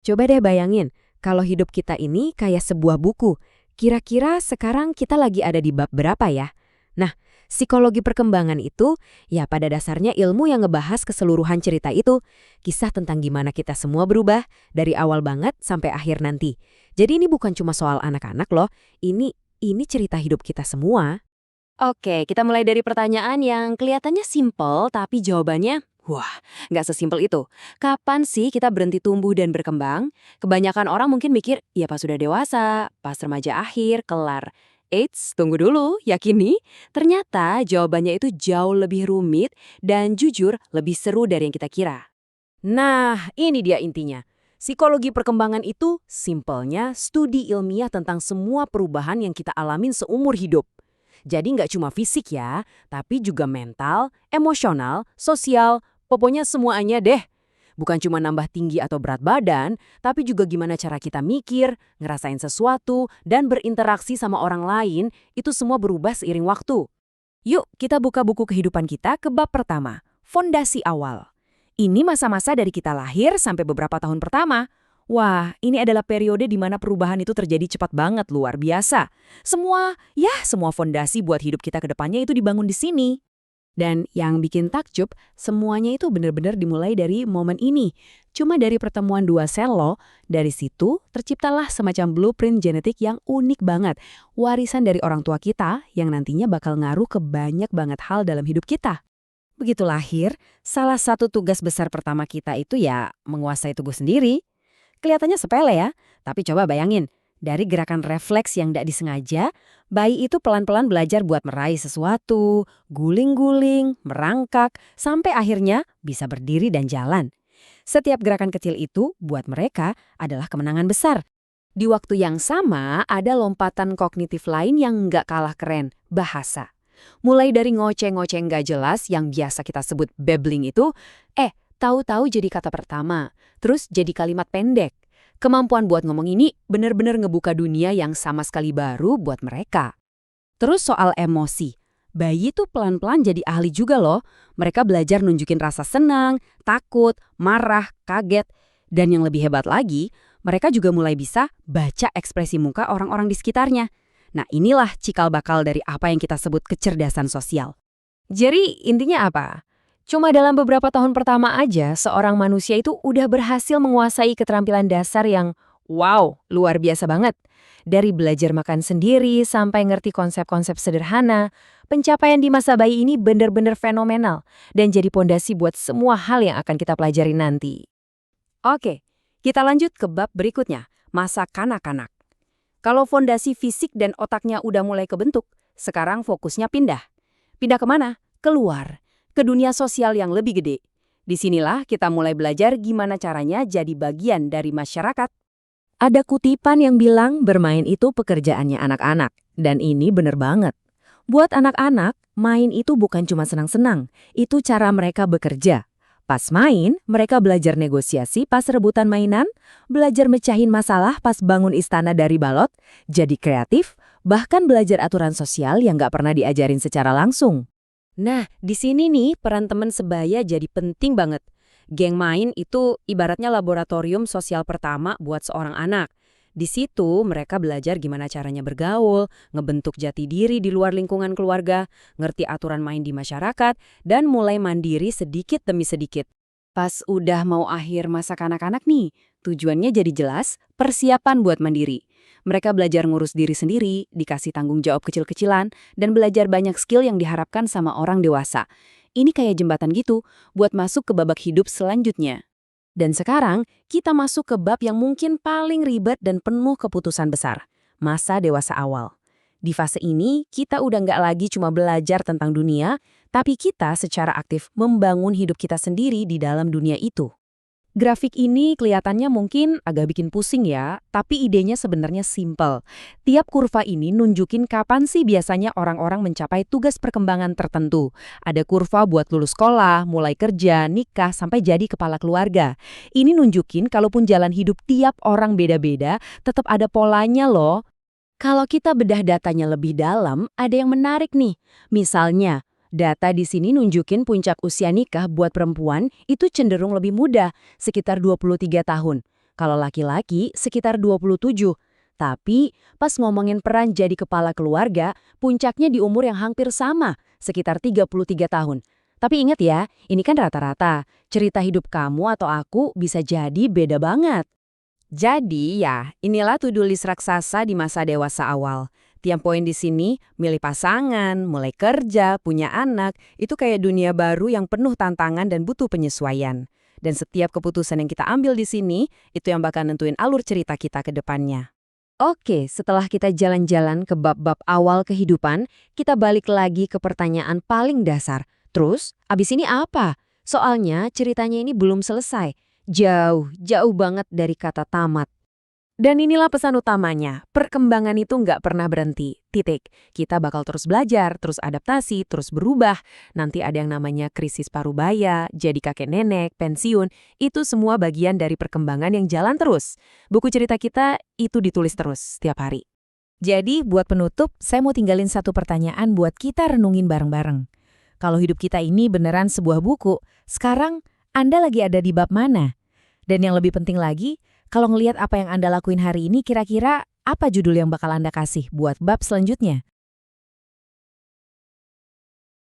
Coba deh bayangin, kalau hidup kita ini kayak sebuah buku. Kira-kira sekarang kita lagi ada di bab berapa ya? Nah, psikologi perkembangan itu ya pada dasarnya ilmu yang ngebahas keseluruhan cerita itu. Kisah tentang gimana kita semua berubah dari awal banget sampai akhir nanti. Jadi ini bukan cuma soal anak-anak loh, ini cerita hidup kita semua. Oke, kita mulai dari pertanyaan yang kelihatannya simpel, tapi jawabannya, wah, nggak sesimpel itu. Kapan sih kita berhenti tumbuh dan berkembang? Kebanyakan orang mungkin mikir, ya pas sudah dewasa, pas remaja akhir, kelar. Eits, tunggu dulu, yakini? Ternyata jawabannya itu jauh lebih rumit dan jujur lebih seru dari yang kita kira. Nah, ini dia intinya. Psikologi perkembangan itu simpelnya studi ilmiah tentang semua perubahan yang kita alamin seumur hidup. Jadi nggak cuma fisik ya, tapi juga mental, emosional, sosial, pokoknya semuanya deh. Bukan cuma nambah tinggi atau berat badan, tapi juga gimana cara kita mikir, ngerasain sesuatu, dan berinteraksi sama orang lain, itu semua berubah seiring waktu. Yuk, kita buka buku kehidupan kita ke bab pertama, fondasi awal. Ini masa-masa dari kita lahir sampai beberapa tahun pertama. Wah, ini adalah periode di mana perubahan itu terjadi cepat banget, luar biasa. Semua fondasi buat hidup kita ke depannya itu dibangun di sini. Dan yang bikin takjub, semuanya itu benar-benar dimulai dari momen ini. Cuma dari pertemuan dua sel loh, dari situ terciptalah semacam blueprint genetik yang unik banget. Warisan dari orang tua kita yang nantinya bakal ngaruh ke banyak banget hal dalam hidup kita. Begitu lahir, salah satu tugas besar pertama kita itu ya menguasai tubuh sendiri. Kelihatannya sepele ya, tapi coba bayangin, dari gerakan refleks yang tidak disengaja, bayi itu pelan-pelan belajar buat meraih sesuatu, guling-guling, merangkak, sampai akhirnya bisa berdiri dan jalan. Setiap gerakan kecil itu buat mereka adalah kemenangan besar. Di waktu yang sama, ada lompatan kognitif lain yang nggak kalah keren, bahasa. Mulai dari ngoceh-ngoceh nggak jelas yang biasa kita sebut babbling itu, tahu-tahu jadi kata pertama, terus jadi kalimat pendek. Kemampuan buat ngomong ini benar-benar ngebuka dunia yang sama sekali baru buat mereka. Terus soal emosi. Bayi tuh pelan-pelan jadi ahli juga loh. Mereka belajar nunjukin rasa senang, takut, marah, kaget. Dan yang lebih hebat lagi, mereka juga mulai bisa baca ekspresi muka orang-orang di sekitarnya. Nah inilah cikal bakal dari apa yang kita sebut kecerdasan sosial. Jadi intinya apa? Cuma dalam beberapa tahun pertama aja, seorang manusia itu udah berhasil menguasai keterampilan dasar yang wow, luar biasa banget. Dari belajar makan sendiri sampai ngerti konsep-konsep sederhana, pencapaian di masa bayi ini benar-benar fenomenal dan jadi pondasi buat semua hal yang akan kita pelajari nanti. Oke, kita lanjut ke bab berikutnya, masa kanak-kanak. Kalau fondasi fisik dan otaknya udah mulai kebentuk, sekarang fokusnya pindah. Pindah kemana? Keluar. Ke dunia sosial yang lebih gede. Disinilah kita mulai belajar gimana caranya jadi bagian dari masyarakat. Ada kutipan yang bilang bermain itu pekerjaannya anak-anak. Dan ini bener banget. Buat anak-anak, main itu bukan cuma senang-senang. Itu cara mereka bekerja. Pas main, mereka belajar negosiasi pas rebutan mainan, belajar mecahin masalah pas bangun istana dari balot, jadi kreatif, bahkan belajar aturan sosial yang nggak pernah diajarin secara langsung. Nah, di sini nih peran teman sebaya jadi penting banget. Geng main itu ibaratnya laboratorium sosial pertama buat seorang anak. Di situ mereka belajar gimana caranya bergaul, ngebentuk jati diri di luar lingkungan keluarga, ngerti aturan main di masyarakat, dan mulai mandiri sedikit demi sedikit. Pas udah mau akhir masa kanak-kanak nih, tujuannya jadi jelas, persiapan buat mandiri. Mereka belajar ngurus diri sendiri, dikasih tanggung jawab kecil-kecilan, dan belajar banyak skill yang diharapkan sama orang dewasa. Ini kayak jembatan gitu, buat masuk ke babak hidup selanjutnya. Dan sekarang, kita masuk ke bab yang mungkin paling ribet dan penuh keputusan besar. Masa dewasa awal. Di fase ini, kita udah nggak lagi cuma belajar tentang dunia, tapi kita secara aktif membangun hidup kita sendiri di dalam dunia itu. Grafik ini kelihatannya mungkin agak bikin pusing ya, tapi idenya sebenarnya simpel. Tiap kurva ini nunjukin kapan sih biasanya orang-orang mencapai tugas perkembangan tertentu. Ada kurva buat lulus sekolah, mulai kerja, nikah, sampai jadi kepala keluarga. Ini nunjukin kalaupun jalan hidup tiap orang beda-beda, tetap ada polanya loh. Kalau kita bedah datanya lebih dalam, ada yang menarik nih. Misalnya, data di sini nunjukin puncak usia nikah buat perempuan itu cenderung lebih muda, sekitar 23 tahun. Kalau laki-laki sekitar 27. Tapi pas ngomongin peran jadi kepala keluarga, puncaknya di umur yang hampir sama, sekitar 33 tahun. Tapi ingat ya, ini kan rata-rata. Cerita hidup kamu atau aku bisa jadi beda banget. Jadi ya, inilah to-do list raksasa di masa dewasa awal. Tiap poin di sini, milih pasangan, mulai kerja, punya anak, itu kayak dunia baru yang penuh tantangan dan butuh penyesuaian. Dan setiap keputusan yang kita ambil di sini, itu yang bakal nentuin alur cerita kita ke depannya. Oke, setelah kita jalan-jalan ke bab-bab awal kehidupan, kita balik lagi ke pertanyaan paling dasar. Terus, abis ini apa? Soalnya ceritanya ini belum selesai. Jauh banget dari kata tamat. Dan inilah pesan utamanya, perkembangan itu nggak pernah berhenti, titik. Kita bakal terus belajar, terus adaptasi, terus berubah. Nanti ada yang namanya krisis parubaya, jadi kakek nenek, pensiun, itu semua bagian dari perkembangan yang jalan terus. Buku cerita kita itu ditulis terus setiap hari. Jadi buat penutup, saya mau tinggalin satu pertanyaan buat kita renungin bareng-bareng. Kalau hidup kita ini beneran sebuah buku, sekarang Anda lagi ada di bab mana? Dan yang lebih penting lagi, kalau ngelihat apa yang Anda lakuin hari ini, kira-kira apa judul yang bakal Anda kasih buat bab selanjutnya?